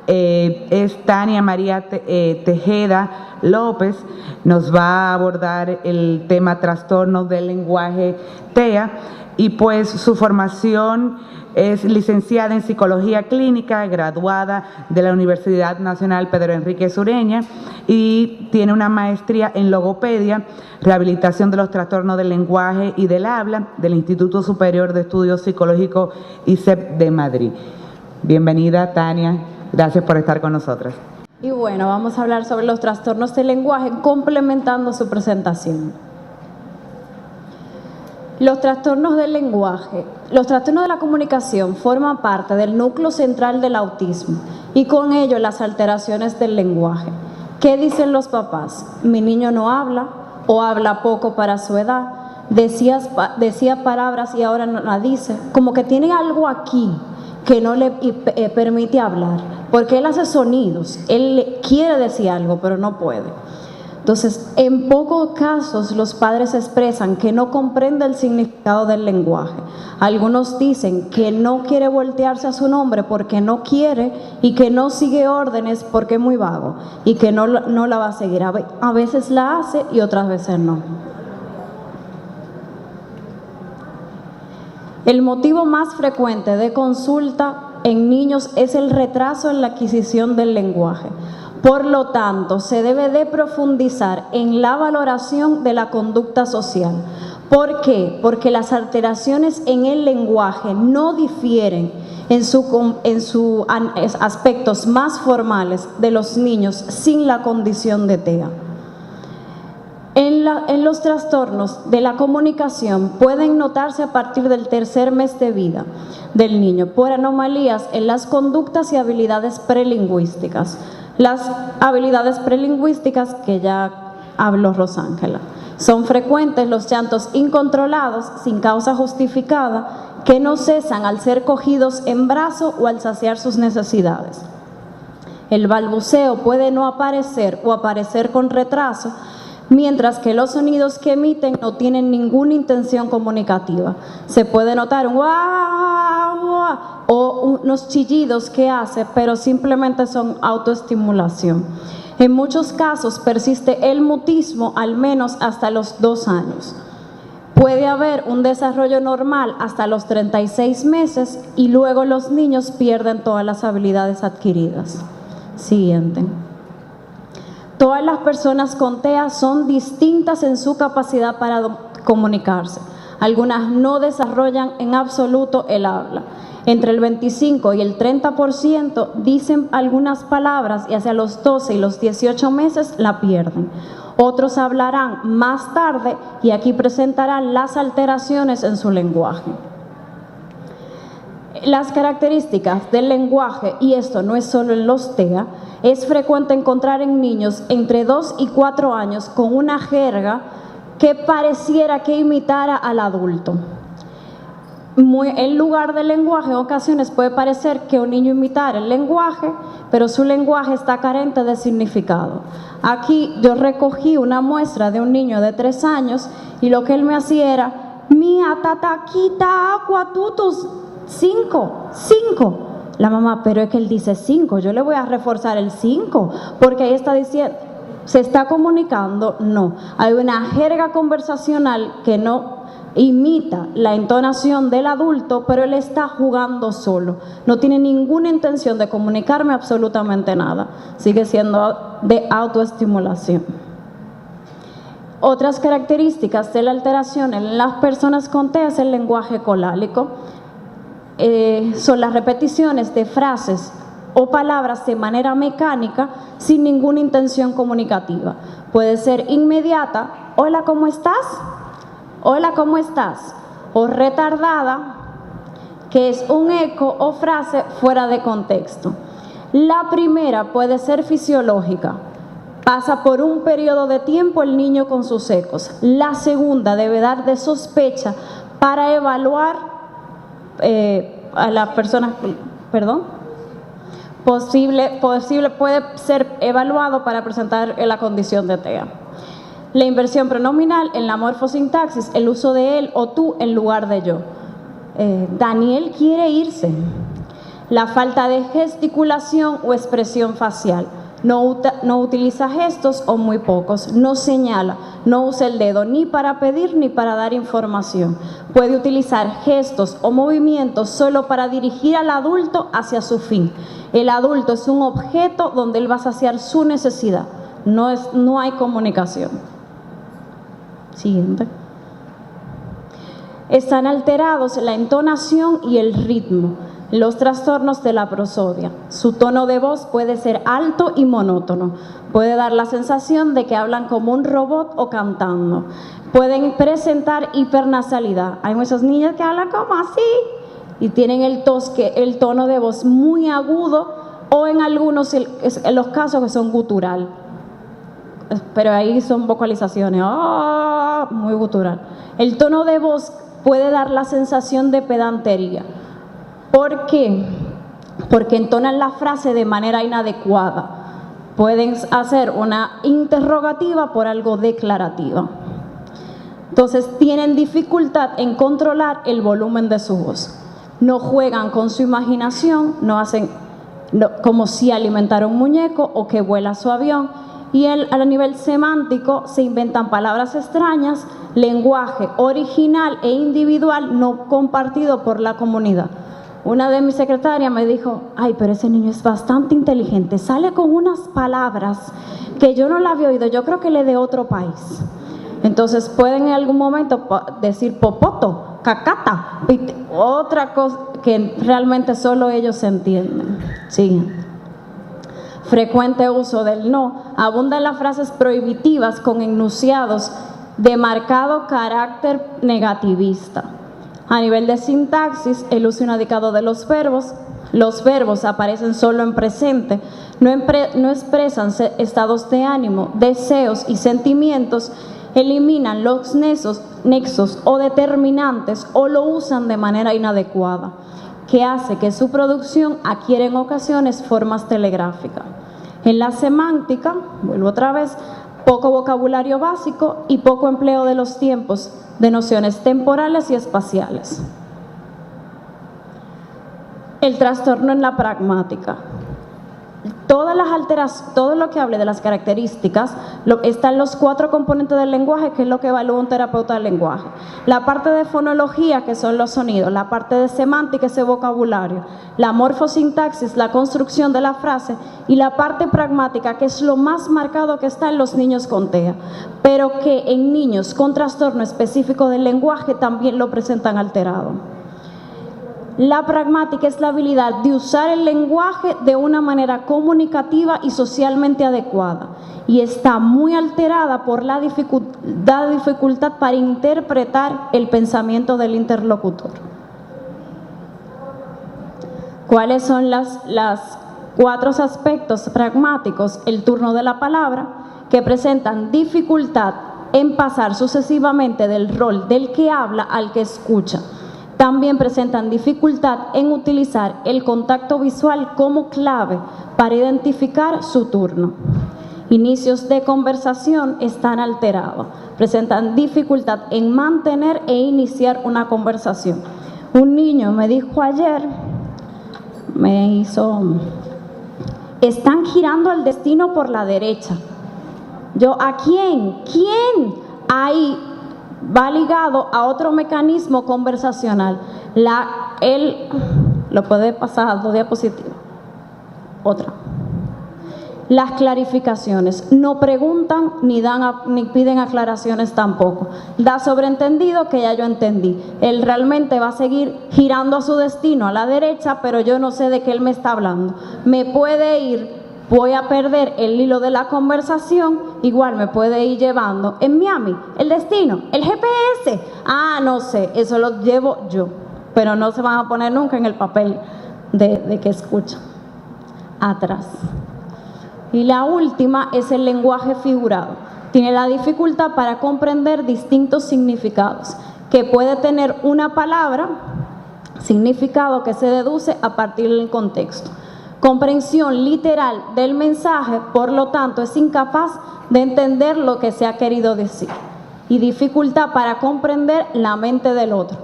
es Tania María Tejeda López. Nos va a abordar el tema trastornos del lenguaje TEA, y pues su formación es licenciada en Psicología Clínica, graduada de la Universidad Nacional Pedro Enríquez Ureña, y tiene una maestría en Logopedia, Rehabilitación de los Trastornos del Lenguaje y del Habla, del Instituto Superior de Estudios Psicológicos ISEP de Madrid. Bienvenida, Tania. Gracias por estar con nosotras. Y bueno, vamos a hablar sobre los trastornos del lenguaje, complementando su presentación. Los trastornos del lenguaje. Los trastornos de la comunicación forman parte del núcleo central del autismo y con ello las alteraciones del lenguaje. ¿Qué dicen los papás? Mi niño no habla o habla poco para su edad, decía palabras y ahora no la dice, como que tiene algo aquí que no le permite hablar, porque él hace sonidos, él quiere decir algo pero no puede. Entonces, en pocos casos los padres expresan que no comprende el significado del lenguaje. Algunos dicen que no quiere voltearse a su nombre porque no quiere y que no sigue órdenes porque es muy vago y que no la va a seguir. A veces la hace y otras veces no. El motivo más frecuente de consulta en niños es el retraso en la adquisición del lenguaje. Por lo tanto, se debe de profundizar en la valoración de la conducta social. ¿Por qué? Porque las alteraciones en el lenguaje no difieren en sus aspectos más formales de los niños sin la condición de TEA. En los trastornos de la comunicación pueden notarse a partir del tercer mes de vida del niño por anomalías en las conductas y habilidades prelingüísticas. Las habilidades prelingüísticas que ya habló Rosángela. Son frecuentes los llantos incontrolados sin causa justificada que no cesan al ser cogidos en brazo o al saciar sus necesidades. El balbuceo puede no aparecer o aparecer con retraso, mientras que los sonidos que emiten no tienen ninguna intención comunicativa. Se puede notar un guau, guau, o unos chillidos que hace, pero simplemente son autoestimulación. En muchos casos persiste el mutismo al menos hasta los 2 años. Puede haber un desarrollo normal hasta los 36 meses y luego los niños pierden todas las habilidades adquiridas. Siguiente. Todas las personas con TEA son distintas en su capacidad para comunicarse. Algunas no desarrollan en absoluto el habla. Entre el 25 y el 30% dicen algunas palabras y hacia los 12 y los 18 meses la pierden. Otros hablarán más tarde y aquí presentarán las alteraciones en su lenguaje. Las características del lenguaje, y esto no es solo en los TEA, es frecuente encontrar en niños entre 2 y 4 años con una jerga que pareciera que imitara al adulto. En lugar del lenguaje, en ocasiones puede parecer que un niño imitara el lenguaje, pero su lenguaje está carente de significado. Aquí yo recogí una muestra de un niño de 3 años y lo que él me hacía era mía, tataquita, agua, tutus, 5. La mamá, pero es que él dice 5, yo le voy a reforzar el 5, porque ahí está diciendo, ¿se está comunicando? No. Hay una jerga conversacional que no imita la entonación del adulto, pero él está jugando solo. No tiene ninguna intención de comunicarme absolutamente nada. Sigue siendo de autoestimulación. Otras características de la alteración en las personas con TEA es el lenguaje colálico. Son las repeticiones de frases o palabras de manera mecánica sin ninguna intención comunicativa. Puede ser inmediata, hola, ¿cómo estás? Hola, ¿cómo estás? O retardada, que es un eco o frase fuera de contexto. La primera puede ser fisiológica. Pasa por un periodo de tiempo el niño con sus ecos. La segunda debe dar de sospecha para evaluar a las personas, puede ser evaluado para presentar la condición de TEA. La inversión pronominal en la morfosintaxis, el uso de él o tú en lugar de yo. Daniel quiere irse. La falta de gesticulación o expresión facial. No utiliza gestos o muy pocos. No señala, no usa el dedo ni para pedir ni para dar información. Puede utilizar gestos o movimientos solo para dirigir al adulto hacia su fin. El adulto es un objeto donde él va a saciar su necesidad. No hay comunicación. Siguiente. Están alterados la entonación y el ritmo. Los trastornos de la prosodia. Su tono de voz puede ser alto y monótono. Puede dar la sensación de que hablan como un robot o cantando. Pueden presentar hipernasalidad. Hay muchas niñas que hablan como así y tienen el tono de voz muy agudo o en algunos en los casos que son gutural. Pero ahí son vocalizaciones, muy gutural. El tono de voz puede dar la sensación de pedantería. ¿Por qué? Porque entonan la frase de manera inadecuada. Pueden hacer una interrogativa por algo declarativa. Entonces tienen dificultad en controlar el volumen de su voz. No juegan con su imaginación, no hacen como si alimentara un muñeco o que vuela su avión. Y a nivel semántico se inventan palabras extrañas, lenguaje original e individual no compartido por la comunidad. Una de mis secretarias me dijo, ay, pero ese niño es bastante inteligente, sale con unas palabras que yo no la había oído, yo creo que le de otro país. Entonces pueden en algún momento decir popoto, cacata, otra cosa que realmente solo ellos entienden. Siguiente. Frecuente uso del no. Abundan las frases prohibitivas con enunciados de marcado carácter negativista. A nivel de sintaxis, el uso inadecuado de los verbos aparecen solo en presente, no expresan estados de ánimo, deseos y sentimientos, eliminan los nexos o determinantes o lo usan de manera inadecuada, que hace que su producción adquiera en ocasiones formas telegráficas. En la semántica, vuelvo otra vez, poco vocabulario básico y poco empleo de los tiempos, de nociones temporales y espaciales. El trastorno en la pragmática. Todo lo que hable de las características, están los 4 componentes del lenguaje, que es lo que evalúa un terapeuta del lenguaje. La parte de fonología, que son los sonidos, la parte de semántica, ese vocabulario, la morfosintaxis, la construcción de la frase, y la parte pragmática, que es lo más marcado que está en los niños con TEA, pero que en niños con trastorno específico del lenguaje también lo presentan alterado. La pragmática es la habilidad de usar el lenguaje de una manera comunicativa y socialmente adecuada, y está muy alterada por la dificultad para interpretar el pensamiento del interlocutor. ¿Cuáles son las 4 aspectos pragmáticos? El turno de la palabra, que presentan dificultad en pasar sucesivamente del rol del que habla al que escucha. También presentan dificultad en utilizar el contacto visual como clave para identificar su turno. Inicios de conversación están alterados. Presentan dificultad en mantener e iniciar una conversación. Un niño me dijo ayer, están girando el destino por la derecha. Yo, ¿a quién? ¿Quién? Ahí va ligado a otro mecanismo conversacional. Lo puede pasar a 2 diapositivas. Otra. Las clarificaciones. No preguntan ni piden aclaraciones tampoco. Da sobreentendido que ya yo entendí. Él realmente va a seguir girando a su destino a la derecha, pero yo no sé de qué él me está hablando. Me puede ir, voy a perder el hilo de la conversación, igual me puede ir llevando en Miami, el destino, el GPS. No sé, eso lo llevo yo, pero no se van a poner nunca en el papel de que escuchan. Atrás. Y la última es el lenguaje figurado. Tiene la dificultad para comprender distintos significados, que puede tener una palabra, significado que se deduce a partir del contexto. Comprensión literal del mensaje, por lo tanto, es incapaz de entender lo que se ha querido decir. Y dificultad para comprender la mente del otro.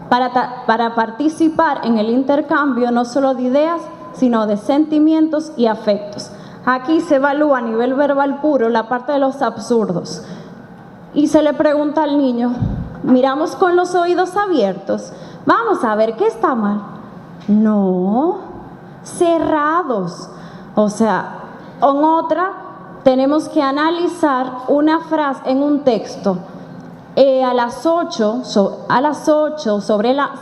para participar en el intercambio no solo de ideas, sino de sentimientos y afectos. Aquí se evalúa a nivel verbal puro la parte de los absurdos. Y se le pregunta al niño, miramos con los oídos abiertos, vamos a ver qué está mal. No, cerrados. O sea, en otra tenemos que analizar una frase en un texto. A las 8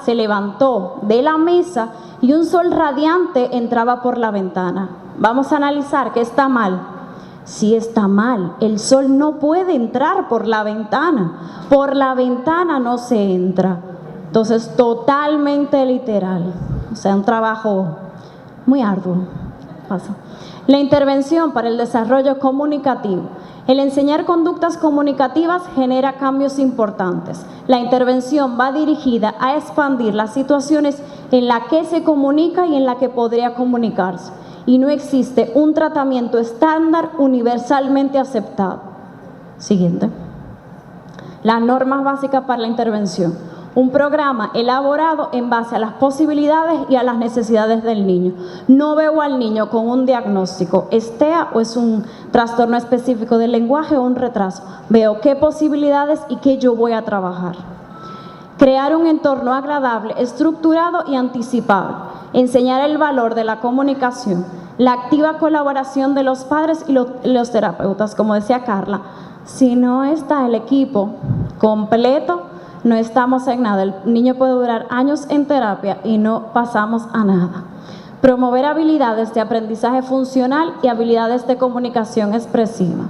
se levantó de la mesa y un sol radiante entraba por la ventana. Vamos a analizar qué está mal. Sí está mal, el sol no puede entrar por la ventana no se entra. Entonces, totalmente literal, o sea, un trabajo muy arduo. Paso. La intervención para el desarrollo comunicativo. El enseñar conductas comunicativas genera cambios importantes. La intervención va dirigida a expandir las situaciones en las que se comunica y en las que podría comunicarse. Y no existe un tratamiento estándar universalmente aceptado. Siguiente. Las normas básicas para la intervención. Un programa elaborado en base a las posibilidades y a las necesidades del niño. No veo al niño con un diagnóstico, ¿es TEA o es un trastorno específico del lenguaje o un retraso? Veo qué posibilidades y qué yo voy a trabajar. Crear un entorno agradable, estructurado y anticipable. Enseñar el valor de la comunicación. La activa colaboración de los padres y los terapeutas, como decía Carla. Si no está el equipo completo, no estamos en nada. El niño puede durar años en terapia y no pasamos a nada. Promover habilidades de aprendizaje funcional y habilidades de comunicación expresiva.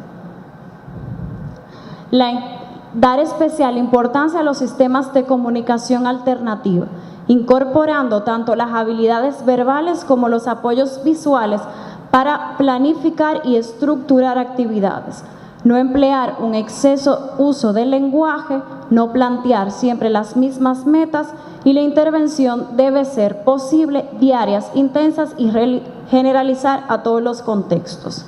Dar especial importancia a los sistemas de comunicación alternativa, incorporando tanto las habilidades verbales como los apoyos visuales para planificar y estructurar actividades. No emplear un exceso uso del lenguaje, no plantear siempre las mismas metas y la intervención debe ser posible, diarias, intensas y generalizar a todos los contextos.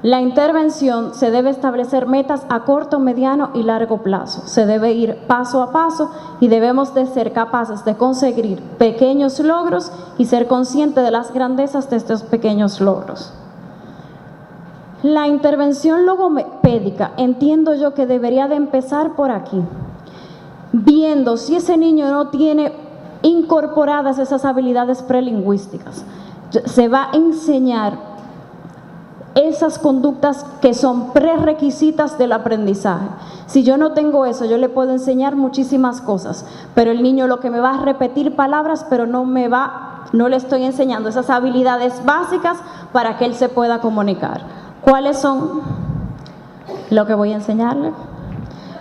La intervención se debe establecer metas a corto, mediano y largo plazo. Se debe ir paso a paso y debemos de ser capaces de conseguir pequeños logros y ser conscientes de las grandezas de estos pequeños logros. La intervención logopédica, entiendo yo que debería de empezar por aquí, viendo si ese niño no tiene incorporadas esas habilidades prelingüísticas. Se va a enseñar esas conductas que son prerequisitas del aprendizaje. Si yo no tengo eso, yo le puedo enseñar muchísimas cosas, pero el niño lo que me va a repetir palabras, pero no le estoy enseñando esas habilidades básicas para que él se pueda comunicar. ¿Cuáles son lo que voy a enseñarle?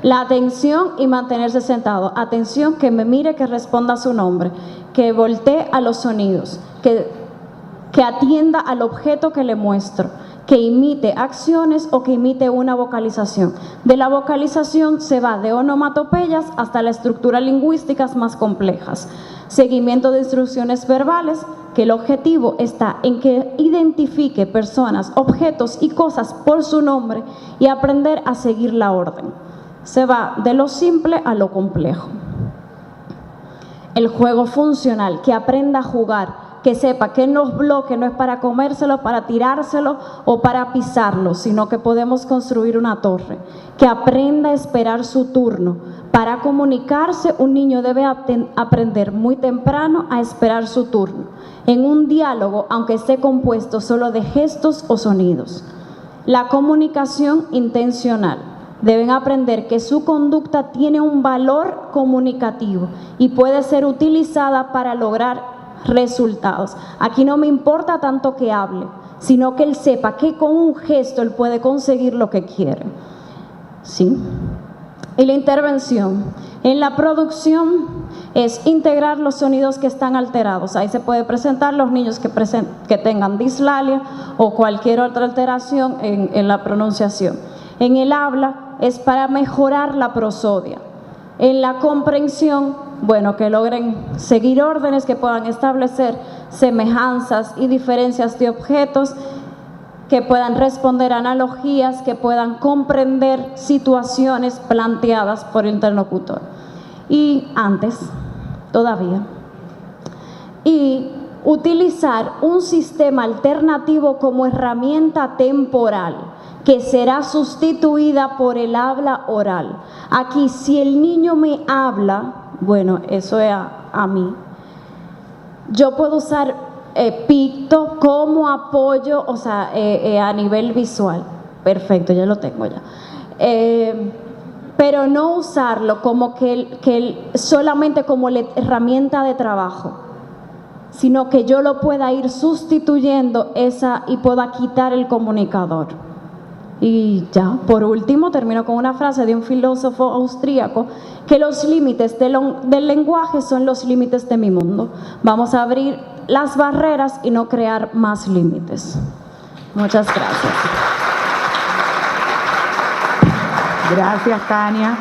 La atención y mantenerse sentado. Atención, que me mire, que responda a su nombre, que voltee a los sonidos, que atienda al objeto que le muestro, que imite acciones o que imite una vocalización. De la vocalización se va de onomatopeyas hasta la estructura lingüísticas más complejas. Seguimiento de instrucciones verbales, que el objetivo está en que identifique personas, objetos y cosas por su nombre y aprender a seguir la orden. Se va de lo simple a lo complejo. El juego funcional, que aprenda a jugar, que sepa que los bloques no es para comérselo, para tirárselo o para pisarlo, sino que podemos construir una torre. Que aprenda a esperar su turno. Para comunicarse, un niño debe aprender muy temprano a esperar su turno. En un diálogo, aunque esté compuesto solo de gestos o sonidos. La comunicación intencional. Deben aprender que su conducta tiene un valor comunicativo y puede ser utilizada para lograr resultados. Aquí no me importa tanto que hable, sino que él sepa que con un gesto él puede conseguir lo que quiere. ¿Sí? Y la intervención en la producción es integrar los sonidos que están alterados. Ahí se puede presentar los niños que tengan dislalia o cualquier otra alteración en la pronunciación. En el habla es para mejorar la prosodia. En la comprensión, bueno, que logren seguir órdenes, que puedan establecer semejanzas y diferencias de objetos, que puedan responder analogías, que puedan comprender situaciones planteadas por el interlocutor. y antes todavía. Y utilizar un sistema alternativo como herramienta temporal que será sustituida por el habla oral. Aquí, si el niño me habla, bueno, eso es a mí. Yo puedo usar picto como apoyo, o sea, a nivel visual. Perfecto, ya lo tengo ya. Pero no usarlo como solamente como la herramienta de trabajo, sino que yo lo pueda ir sustituyendo y pueda quitar el comunicador. Y ya, por último, termino con una frase de un filósofo austríaco, que los límites del lenguaje son los límites de mi mundo. Vamos a abrir las barreras y no crear más límites. Muchas gracias. Gracias, Tania.